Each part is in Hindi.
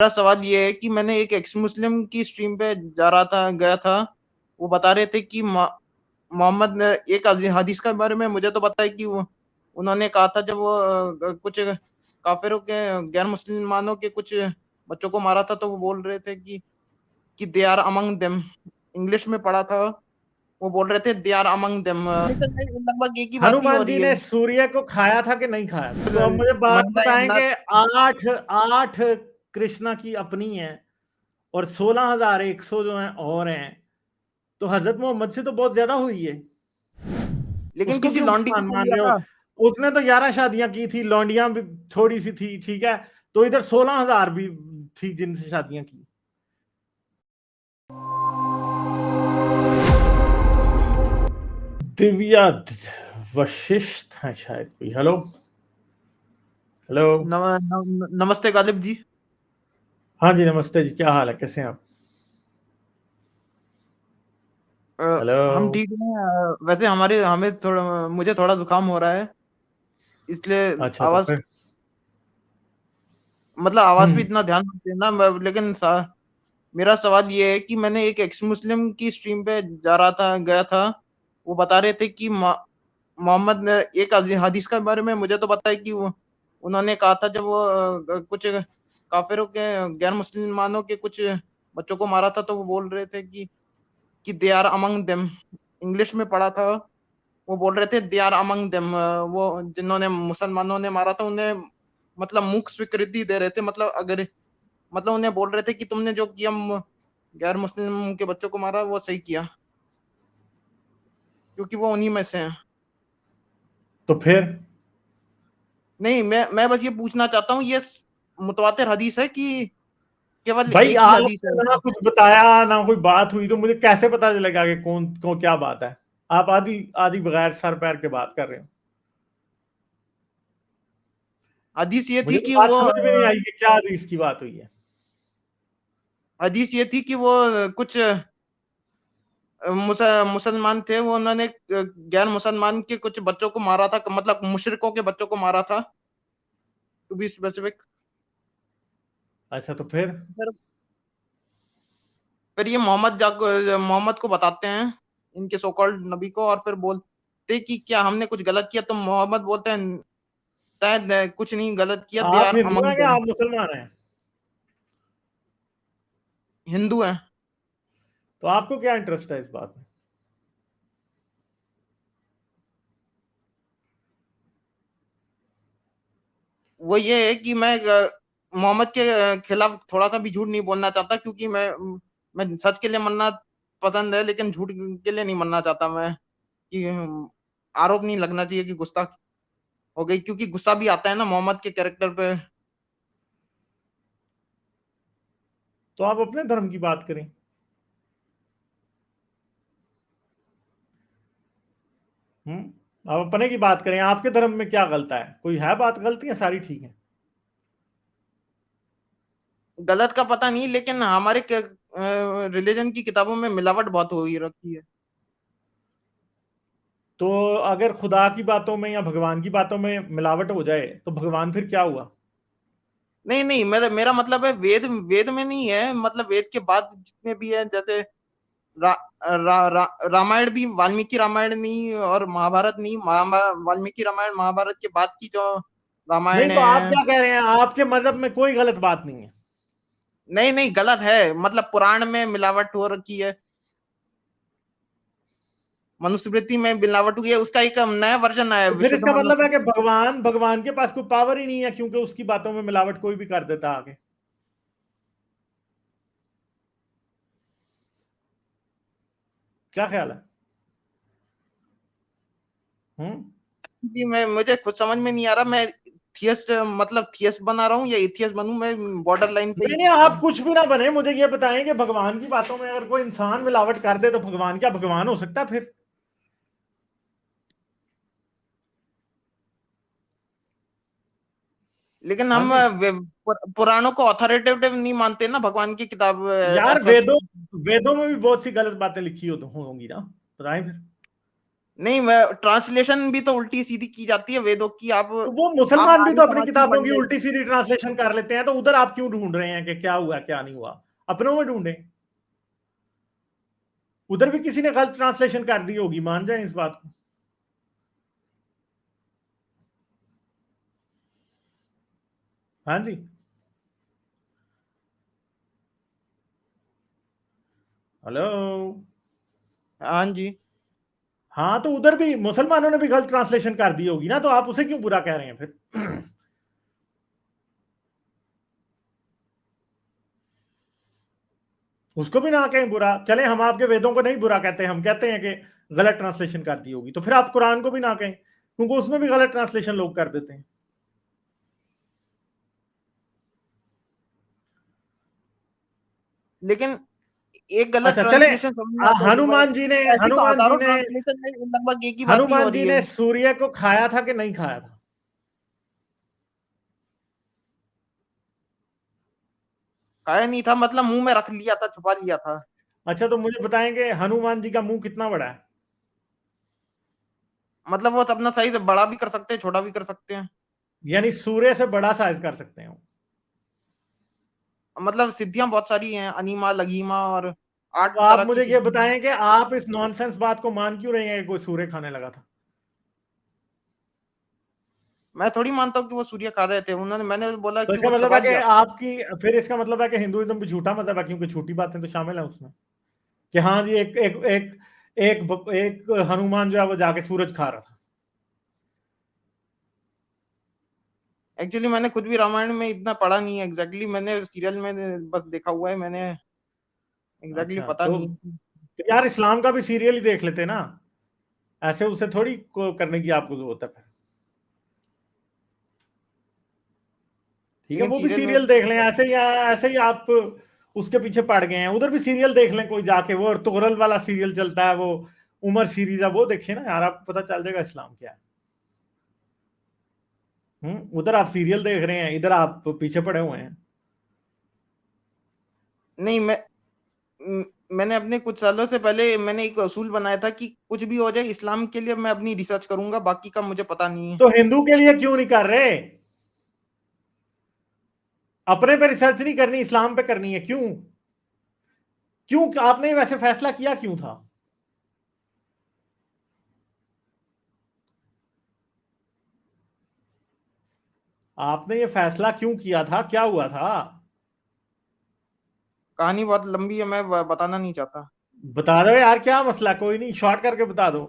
मेरा सवाल ये है कि मैंने एक एक्स मुस्लिम की स्ट्रीम पे गया था। वो बता रहे थे कि मोहम्मद ने एक हदीस के बारे में मुझे तो पता है कि वो उन्होंने कहा था जब वो कुछ काफिरों के गैर मुसलमानों के कुछ बच्चों को मारा था तो वो बोल रहे थे कि they are among them. English में पढ़ा था। वो बोल रहे थे दे आर अमंग देम। लगभग एक ही बात ही हो हनुमान रही जी है। ने सूर्य को खाया था कि नहीं खाया था? तो अब मुझे बात बताएं कि आठ आठ कृष्णा की अपनी है और 16,100 जो हैं और हैं, तो हजरत मोहम्मद से तो बहुत ज्यादा हुई है। लेकिन उसको किसी क्यों लौंडी को मान तो मान लिया रहे हो? था। उसने तो 11 शादियां की थी, लौंडियां भी थोड़ी सी थी, ठीक है। तो इधर 16,000 भी थी जिनसे शादियां की। दिव्या वशिष्ठ है शायद कोई। Hello hello. नमस्ते गालिब जी। हाँ जी नमस्ते जी, क्या हाल है, कैसे हैं आप? हम हेलो। ठीक हैं। वैसे हमें थोड़ा मुझे थोड़ा जुकाम हो रहा है इसलिए अच्छा तो आवाज फिर मतलब आवाज पे हम्म इतना ध्यान मत देना। लेकिन मेरा सवाल ये है कि मैंने एक एक्स मुस्लिम की स्ट्रीम पे गया था। वो बता रहे थे कि मोहम्मद ने एक हदीस के बारे में मुझे तो पता है कि वो उन्होंने कहा था जब वो कुछ काफिरों के गैर मुसलमानों के कुछ बच्चों को मारा था तो वो बोल रहे थे कि they are among them. English में पढ़ा था। वो बोल रहे थे दे आर अमंग देम। वो जिन्होंने मुसलमानों ने मारा था उन्हें मतलब मुख स्वीकृति दे रहे थे। मतलब अगर मतलब उन्हें बोल रहे थे कि तुमने जो किया गैर मुस्लिम के बच्चों को मारा वो सही किया क्योंकि वो उन्हीं में से हैं। तो फिर नहीं, मैं बस ये पूछना चाहता हूँ ये मुतवातिर हदीस है कि केवल भाई एक ही हदीस आपने है। ना कुछ बताया ना कोई बात हुई, तो मुझे कैसे पता चलेगा कि कौन को क्या बात है? आप आधी आधी बगैर सर पैर के बात कर रहे हो। हदीस ये थी मुझे तो कि बात वो समझ में नहीं आई कि क्या हदीस की बात हुई है। हदीस ये थी कि वो कुछ मुसलमान थे। वो उन्होंने गैर मुसलमान के कुछ बच्चों को मारा था। मतलब मुशरिकों के बच्चों को मारा था टू बी स्पेसिफिक। अच्छा तो फिर फिर ये मोहम्मद को बताते हैं इनके सो कॉल्ड नबी को और फिर बोलते कि क्या हमने कुछ गलत किया। तो मोहम्मद बोलते हैं शायद कुछ नहीं गलत किया। दे आप आर हिंदू अमंग हैं क्या देम। आप मुसलमान हैं? हिंदू हैं। तो आपको क्या इंटरेस्ट है इस बात में? वो ये है कि मैं मोहम्मद के खिलाफ थोड़ा सा भी झूठ नहीं बोलना चाहता क्योंकि मैं सच के लिए मरना पसंद है लेकिन झूठ के लिए नहीं मरना चाहता मैं कि आरोप नहीं लगना चाहिए कि गुस्सा हो गई क्योंकि गुस्सा भी आता है ना मोहम्मद के कैरेक्टर पे। तो आप अपने धर्म की बात करें। आप अपने की बात करें, आपके धर्म में क्या गलत है? कोई है बात गलती है? सारी ठीक है। गलत का पता नहीं लेकिन हमारे रिलीजन की किताबों में मिलावट बहुत हो रखी है। तो अगर खुदा की बातों में या भगवान की बातों में मिलावट हो जाए तो भगवान फिर क्या हुआ? नहीं नहीं मेरा मतलब है वेद वेद में नहीं है। मतलब वेद के बाद जितने भी है जैसे रा, रामायण भी वाल्मीकि रामायण नहीं और महाभारत नहीं। वाल्मीकि रामायण महाभारत के बाद की जो नहीं रामायण तो आप है। क्या कह रहे हैं, आपके मजहब में कोई गलत बात नहीं है? नहीं नहीं गलत है। मतलब पुराण में मिलावट हो रखी है। मनुस्मृति में मिलावट हुई है उसका एक नया वर्जन आया है तो फिर विशुद्ध इसका मतलब है कि मनुस्मृति। भगवान भगवान के पास कोई पावर ही नहीं है, क्योंकि उसकी बातों में मिलावट कोई भी कर देता आगे। क्या ख्याल है? हम्म जी मैं मुझे खुद समझ में नहीं आ रहा मैं थियस्ट मतलब थियस्ट बना रहा हूँ या एथियस्ट बनूं। मैं बॉर्डर लाइन पे ही नहीं नहीं, आप कुछ भी ना बने, मुझे ये बताएं कि भगवान की बातों में अगर कोई इंसान मिलावट कर दे तो भगवान क्या भगवान हो सकता है फिर? लेकिन हाँ हम जी। पुराणों को अथॉरिटेटिव नहीं मानते ना भगवान की किताब यार ऐसा। वेदों वेदों में भी बहुत सी गलत बातें लिखी हो तो होंगी ना, बताएं फिर। नहीं, मैं ट्रांसलेशन भी तो उल्टी सीधी की जाती है वेदों की। आप तो वो मुसलमान भी आर्य तो अपनी समाज की किताबों पढ़ की ले। उल्टी सीधी ट्रांसलेशन कर लेते हैं, तो उधर आप क्यों ढूंढ रहे हैं कि क्या हुआ क्या नहीं हुआ? अपनों में ढूंढे। उधर भी किसी ने गलत ट्रांसलेशन कर दी होगी, मान जाए इस बात को। हाँ जी, हेलो। हाँ जी। हाँ, तो उधर भी मुसलमानों ने भी गलत ट्रांसलेशन कर दी होगी ना, तो आप उसे क्यों बुरा कह रहे हैं फिर? उसको भी ना कहें बुरा, चले हम आपके वेदों को नहीं बुरा कहते, हम कहते हैं कि गलत ट्रांसलेशन कर दी होगी, तो फिर आप कुरान को भी ना कहें, क्योंकि उसमें भी गलत ट्रांसलेशन लोग कर देते हैं। लेकिन एक गलत अच्छा चले, ट्रांसलेशन समझ में आता है कि भाई, हनुमान जी ने ऐसी तो हनुमान जी हजारों ने ट्रांसलेशन में लगभग एक ही बात ही हो हनुमान रही जी है। ने सूर्य को खाया था कि नहीं खाया था? खाया नहीं था, मतलब मुंह में रख लिया था, छुपा लिया था। अच्छा, तो मुझे बताएंगे हनुमान जी का मुंह कितना बड़ा है? मतलब वो अपना साइज बड़ा भी कर सकते हैं, छोटा भी कर सकते हैं। यानी सूर्य से बड़ा साइज कर सकते हैं। मतलब सिद्धियां बहुत सारी हैं, अनीमा, लगीमा और तो 8 आप तरह की मुझे ये सिद्धि। बताएं कि आप इस नॉनसेंस बात को मान क्यों रहे हैं कि कोई सूर्य खाने लगा था? मैं थोड़ी मानता हूँ कि वो सूर्य खा रहे थे, उन्होंने, मैंने बोला तो कि इसका वो मतलब छुपा है कि लिया था। आपकी, फिर इसका मतलब है कि हिंदुइज्म भी झूठा मजहब है, क्योंकि झूठी बातें तो शामिल है उसमें, कि हाँ जी एक एक एक एक एक हनुमान जो है वो जाके सूरज खा रहा था। एक्चुअली मैंने खुद भी रामायण में इतना पढ़ा नहीं है एग्जैक्टली, मैंने सीरियल में बस देखा हुआ है, मैंने एग्जैक्टली अच्छा, पता नहीं है। तो यार इस्लाम का भी सीरियल ही देख लेते ना, ऐसे उसे थोड़ी करने की आपको जरूरत है फिर। ठीक है, लेकिन वो भी सीरियल में सीरियल देख लें, ऐसे ही आप उसके पीछे पड़ गए हैं, उधर भी सीरियल देख लें कोई जाके, वो तुगरल वाला सीरियल चलता है, वो उमर सीरीज है, वो देखिए ना यार, आपको पता चल जाएगा इस्लाम क्या है। उधर आप सीरियल देख रहे हैं, इधर आप पीछे पड़े हुए हैं। नहीं, मैंने अपने कुछ सालों से पहले मैंने एक असूल बनाया था कि कुछ भी हो जाए इस्लाम के लिए मैं अपनी रिसर्च करूंगा, बाकी का मुझे पता नहीं है। तो हिंदू के लिए क्यों नहीं कर रहे? अपने पे रिसर्च नहीं करनी, इस्लाम पे करनी है, क्यों? क्यों आपने वैसे फैसला किया क्यों था? आपने ये फैसला क्यों किया था, क्या हुआ था? कहानी बहुत लंबी है, मैं बताना नहीं चाहता। बता दो यार, क्या मसला, कोई नहीं, शॉर्ट करके बता दो,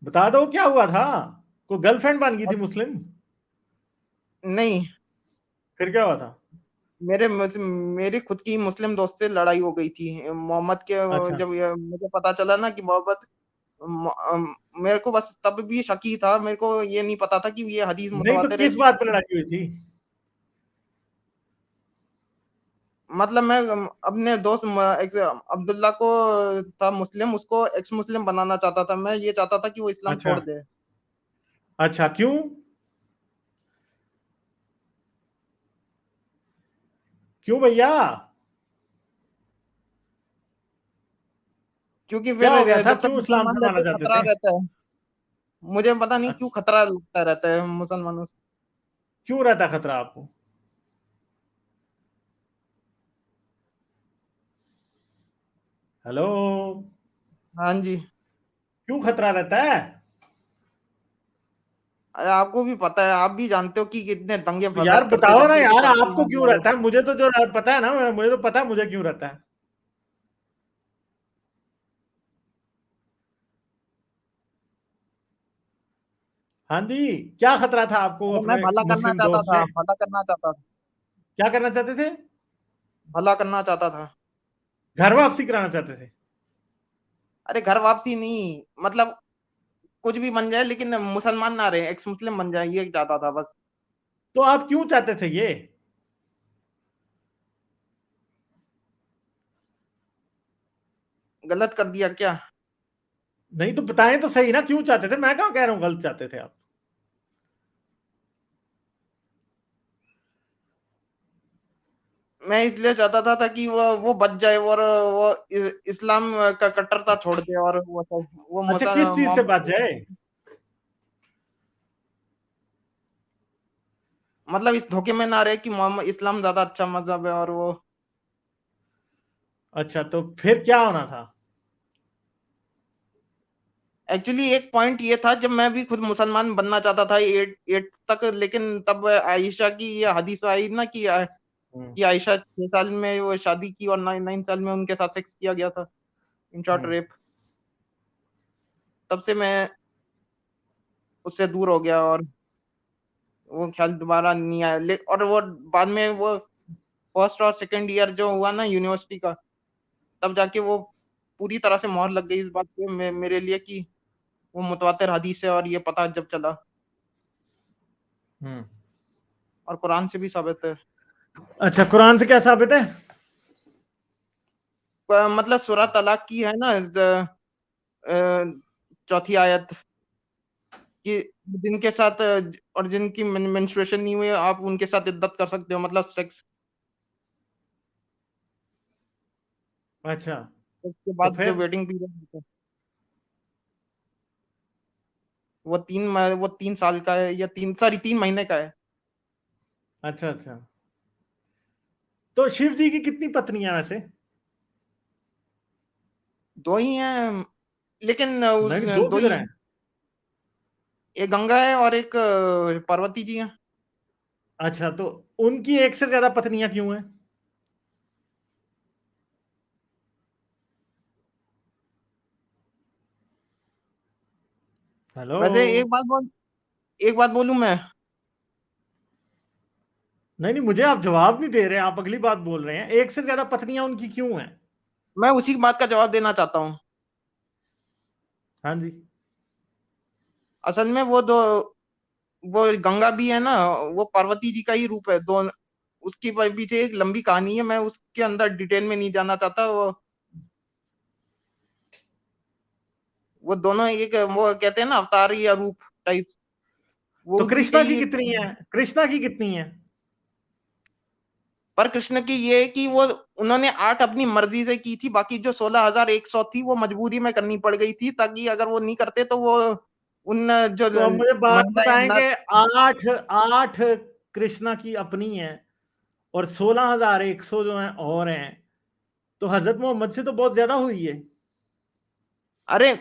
बता दो क्या हुआ था। कोई गर्लफ्रेंड बन गई थी मुस्लिम? नहीं, फिर क्या हुआ था? मेरी खुद की मुस्लिम दोस्त से लड़ाई हो गई थी मोहम्मद के। अच्छा, जब मुझे पता चला ना कि मोहम्मद, मेरे को बस तब भी शक ही था, मेरे को ये नहीं पता था कि ये हदीस नहीं तो मुतवातिर है किस कि, बात पर लड़ाई हुई थी? मतलब मैं अपने दोस्त अब्दुल्ला को, था मुस्लिम, उसको एक्स मुस्लिम बनाना चाहता था, मैं ये चाहता था कि वो इस्लाम अच्छा, छोड़ दे। अच्छा, क्यों? क्यों भैया? क्योंकि क्या फिर हो गया था, जब तक क्यों इस्लाम मुसलमान छुड़वाना रहते चाहते खतरा थे? रहता है। मुझे पता नहीं क्यों अच्छा, खतरा लगता रहता है मुसलमानों से। क्यों रहता खतरा आपको? हेलो, हाँ जी। क्यों खतरा रहता है? अरे आपको भी पता है, आप भी जानते हो कि कितने दंगे तो यार फसाद करते बताओ जब ना भी वो यार, करते आपको हैं क्यों हमारे। रहता है? मुझे तो जो पता है ना, मुझे तो पता है मुझे क्यों रहता है। हाँ जी, क्या खतरा था आपको अरे मैं अपने भला करना मुस्लिम चाहता दोस्त था, से? भला करना चाहता था। क्या करना चाहते थे? भला करना चाहता था। घर वापसी कराना चाहते थे? अरे घर वापसी नहीं, मतलब कुछ भी बन जाए लेकिन मुसलमान ना रहे, एक्स मुस्लिम बन जाए, ये चाहता था बस। तो आप क्यों चाहते थे ये? गलत कर दिया क्या? नहीं तो बताएं तो सही ना, क्यों चाहते थे? मैं कहां कह रहा हूं गलत चाहते थे आप। मैं इसलिए चाहता था ताकि वो बच जाए और वो इस्लाम का कट्टरता छोड़ दे और वो सब वो अच्छा, किस चीज से बच जाए? मतलब इस धोखे में ना रहे कि मोहम्मद इस्लाम ज्यादा अच्छा मजहब है और वो। अच्छा, तो फिर क्या होना था? एक्चुअली एक पॉइंट ये था, जब मैं भी खुद मुसलमान बनना चाहता था 8 तक, लेकिन तब आयशा की ये हदीस आई ना कि आयशा 6 साल में वो शादी की और 9 साल में उनके साथ सेक्स किया गया था, इन शॉर्ट रेप। तब से मैं उससे दूर हो गया और वो ख्याल दोबारा नहीं आया। और वो बाद में वो फर्स्ट और सेकंड ईयर जो हुआ ना यूनिवर्सिटी का, तब जाके वो पूरी तरह से मोहर लग गई इस बात पे मेरे लिए कि वो मुतवातिर हदीस है, और ये पता जब चला। और कुरान से भी साबित है। अच्छा, कुरान से क्या साबित है? मतलब सूरह तलाक की है ना, चौथी आयत कि जिनके साथ और जिनकी मेंस्ट्रुएशन नहीं हुई आप उनके साथ इद्दत कर सकते हो, मतलब सेक्स अच्छा, के तो बाद जो फिर? वेटिंग पीरियड होता है वो 3 साल का है, या 3 महीने का है। अच्छा अच्छा, तो शिव जी की कितनी पत्नियां वैसे? 2 ही हैं, लेकिन नहीं, दो दो किधर ही हैं? हैं। एक गंगा है और एक पार्वती जी हैं। अच्छा, तो उनकी एक से ज्यादा पत्नियां क्यों हैं? हेलो? वैसे एक बात बोलूं मैं। नहीं नहीं, मुझे आप जवाब नहीं दे रहे, आप अगली बात बोल रहे हैं। एक से ज्यादा पत्नियां उनकी क्यों हैं? मैं उसी बात का जवाब देना चाहता हूँ। हाँ जी। असल में वो गंगा भी है ना, वो पार्वती जी का ही रूप है। दो उसकी पीछे एक लंबी कहानी है, मैं उसके अंदर डिटेल में नहीं जाना चाहता। वो दोनों एक, वो कहते हैं ना अवतार या रूप टाइप, वो तो उसी के कृष्णा की ही। कितनी है? कृष्णा की कितनी है? पर कृष्ण की ये है कि वो उन्होंने 8 अपनी मर्जी से की थी, बाकी जो 16,100 थी वो मजबूरी में करनी पड़ गई थी, ताकि अगर वो नहीं करते तो वो उन जो तो अब मुझे बात महिलाएं बताएं न। कि आठ आठ कृष्णा की अपनी है और 16,100 जो हैं और हैं, तो हजरत मोहम्मद से तो बहुत ज्यादा हुई है। अरे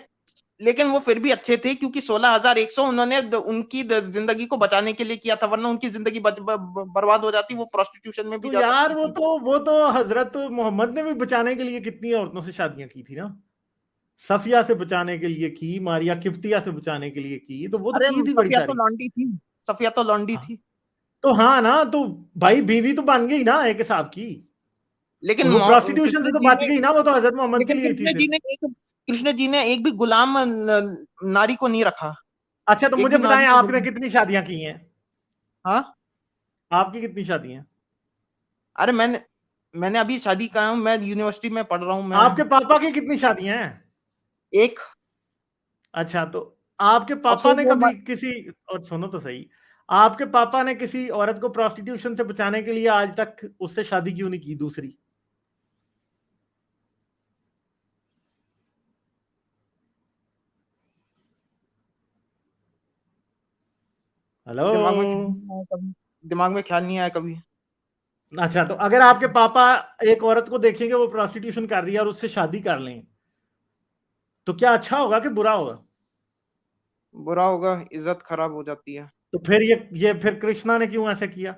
लेकिन वो फिर भी अच्छे थे, क्योंकि 16,100 उन्होंने उनकी जिंदगी को बचाने के लिए किया था, वरना उनकी जिंदगी बर्बाद हो जाती, वो प्रोस्टिट्यूशन में भी तो जा यार, सकती थी। वो तो हजरत मोहम्मद ने भी बचाने के लिए कितनी औरतों से शादियां की थी ना। सफिया से बचाने के लिए की, मारिया किप्तिया से बचाने के लिए की, तो वो तो अरे की थी बड़ी सफिया तो सारी। लौंडी थी। सफिया तो लौंडी हाँ, थी। तो हाँ ना, तो भाई बीवी तो बन गई ना एक हिसाब की। लेकिन वो प्रोस्टिट्यूशन से कृष्ण तो जी बच ने गई ना, वो तो हजरत मोहम्मद के लेकिन लिए ही थी सिर्फ। कृष्ण जी ने एक भी गुलाम नारी को नहीं रखा। अच्छा, तो एक मुझे भी बताएं, नारी को आपने गुलाम। कितनी शादियां की हैं? हाँ। आपकी कितनी शादियां? अरे मैंने अभी शादी कहा हूँ, मैं यूनिवर्सिटी में पढ़ रहा हूँ मैं। आपके पापा की कितनी शादियां हैं? एक। अच्छा, तो आपके और पापा सिर्फ ने वो कभी किसी, और सुनो तो सही, आपके पापा ने किसी औरत को प्रोस्टिट्यूशन से बचाने के लिए आज तक उससे शादी क्यों नहीं की दूसरी? हेलो? दिमाग में ख्याल नहीं आया कभी। अच्छा, तो अगर आपके पापा एक औरत को देखेंगे वो प्रोस्टिट्यूशन कर रही है और उससे शादी कर लें, तो क्या अच्छा होगा कि बुरा होगा? बुरा होगा, इज्जत खराब हो जाती है। तो फिर ये फिर कृष्णा ने क्यों ऐसे किया?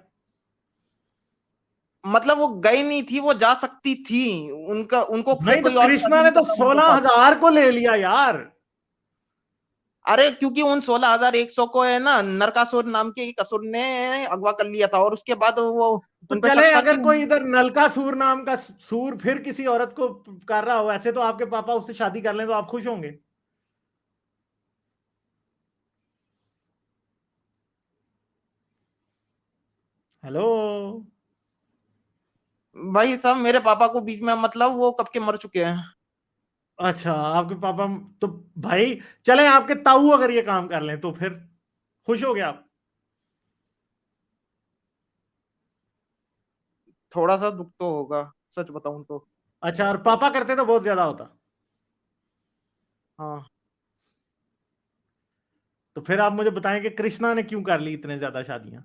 मतलब वो गई नहीं थी, वो जा सकती थी। उनका उनको से नहीं, तो कोई और कृष्णा शादी ने नहीं तो करता उनके साथ। 16,000 को ले लिया यार। अरे क्योंकि उन 16,100 को है ना, नरकासुर नाम के एक असुर ने अगवा कर लिया था, और उसके बाद वो तो उन पे चले, शक था कि अगर कोई इधर नलका सूर नाम का सूर फिर किसी औरत को कर रहा हो ऐसे, तो आपके पापा उससे शादी कर लें तो आप खुश होंगे? हेलो? भाई साहब मेरे पापा को बीच में, मतलब वो कब के मर चुके हैं। अच्छा, आपके पापा, तो भाई चले आपके ताऊ अगर ये काम कर लें तो फिर खुश हो गए आप? थोड़ा सा दुख तो होगा, सच बताऊं तो। अच्छा, और पापा करते तो बहुत ज्यादा होता। हाँ। तो फिर आप मुझे बताएं कि कृष्णा ने क्यों कर ली इतने ज्यादा शादियां?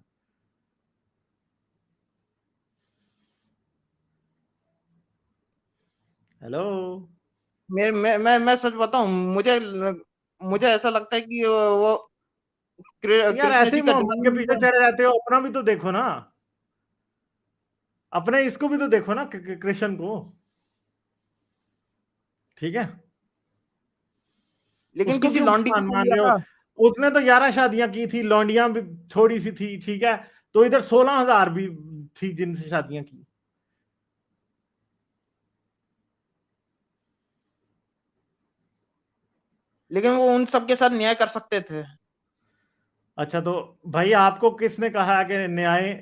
हेलो। मैं सच बताऊं, मुझे ऐसा लगता है कि वो यार कृष्ण ऐसे जी ही का मोहम्मद के पीछे जन्म। चढ़े जाते हो, अपना भी तो देखो ना, अपने इसको भी तो देखो ना, कृष्ण को। ठीक है, लेकिन उसको किसी क्यों लौंडी को भगवान तो मान लिया रहे हो? था। उसने तो 11 शादियां की थी, लौंडियां भी थोड़ी सी थी, ठीक है, तो इधर 16,000 भी थी जिनसे शादियां की। लेकिन वो उन सबके साथ न्याय कर सकते थे। अच्छा, तो भाई आपको किसने कहा कि न्याय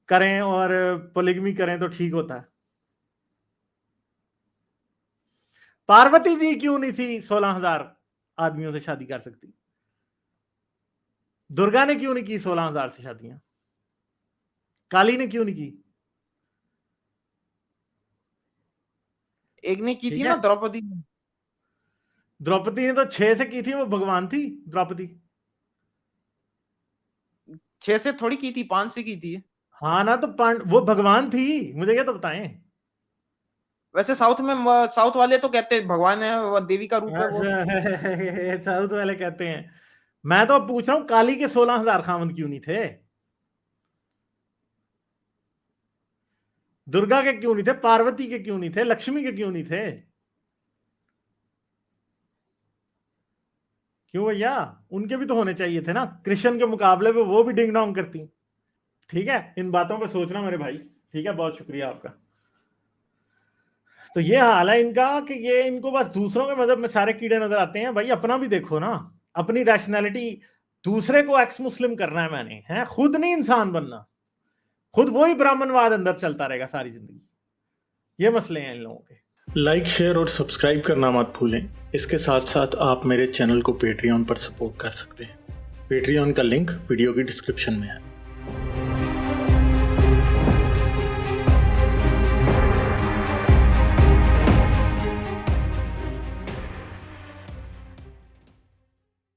करें और पोलिगमी करें तो ठीक होता है? पार्वती जी क्यों नहीं थी 16,000 आदमियों से शादी कर सकती? दुर्गा ने क्यों नहीं की 16,000 से शादियां? काली ने क्यों नहीं की? एक ने की ठीक थी है, ना, द्रौपदी ने। द्रौपदी ने तो 6 से की थी, वो भगवान थी द्रौपदी। 6 से थोड़ी की थी, 5 से की थी। हाँ ना, तो वो भगवान थी, मुझे क्या तो बताएं। वैसे साउथ वाले तो कहते हैं भगवान है, वो देवी का रूप है वो। साउथ वाले कहते हैं। मैं तो अब पूछ रहा हूं, काली के 16,000 खामंद क्यों नहीं थे? दुर्गा के क्यों नहीं थे? पार्वती के क्यों नहीं थे? लक्ष्मी के क्यों नहीं थे? क्यों भैया? उनके भी तो होने चाहिए थे ना, कृष्ण के मुकाबले पे वो भी डिंग डोंग करती। ठीक है, इन बातों पे सोचना मेरे भाई। ठीक है, बहुत शुक्रिया आपका। तो ये हाल है इनका कि ये इनको बस दूसरों के मजहब में सारे कीड़े नजर आते हैं। भाई अपना भी देखो ना, अपनी रैशनैलिटी। दूसरे को एक्स मुस्लिम करना है मैंने, है खुद नहीं इंसान बनना। खुद वही ब्राह्मणवाद अंदर चलता रहेगा सारी जिंदगी। ये मसले हैं इन लोगों के। लाइक, शेयर और सब्सक्राइब करना मत भूलें। इसके साथ साथ आप मेरे चैनल को पेट्रियन पर सपोर्ट कर सकते हैं। पेट्रियन का लिंक वीडियो की डिस्क्रिप्शन में है।